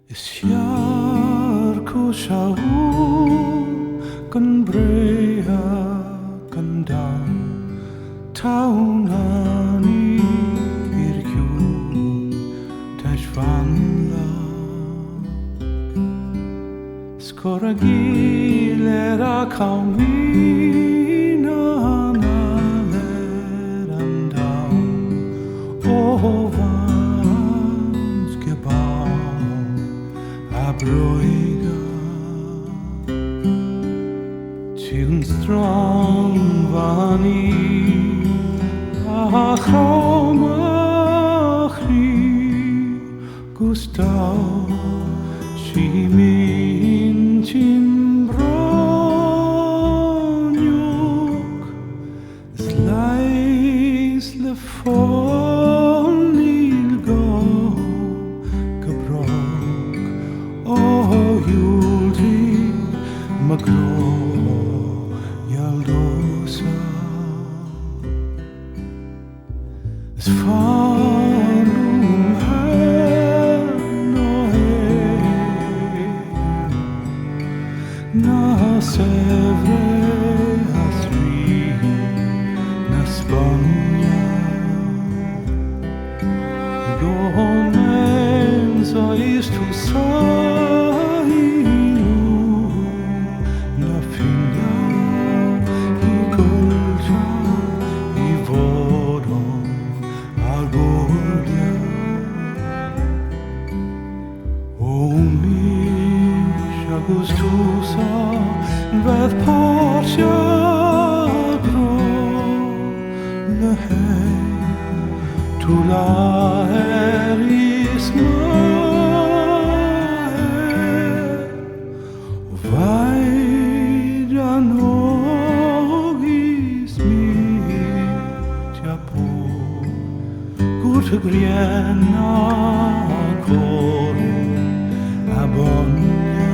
Siar ko siya kan breha kan down town hani irkjun tashvanla skora gilera kaumina naleran down oh vans gebaut abroiga tune strong vani achomachri Gustav shimin chimbroniok slice le fon ilgo gebrok oh julti magro yaldosa es farum her na sevre asri na Spagna gomen so ist tu sailu na finja i colcia i vodo agordia o mich agustusa ved portia gro le hei tu la eris vaida nogis mitia por gute griena coro abonia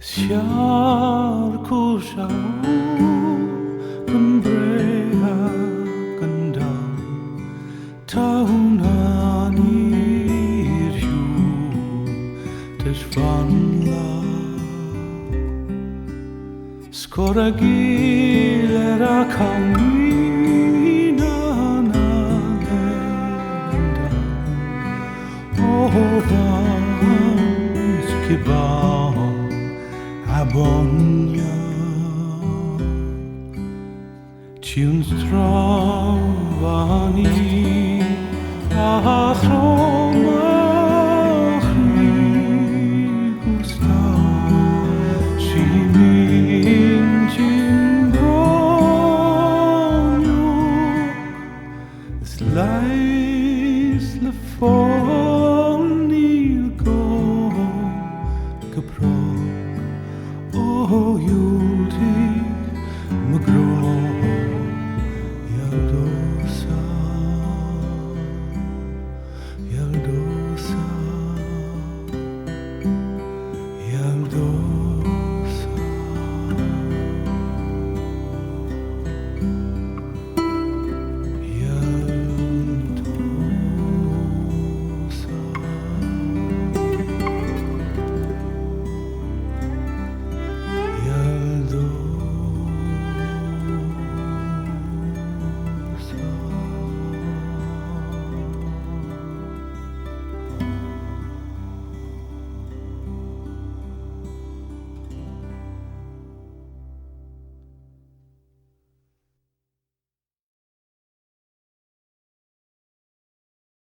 Siar ko siya kan breha kan down town hani irkjun tashvanla skora gilera kaumina naleran down oh vans gebaut Abonia tune strong vani achro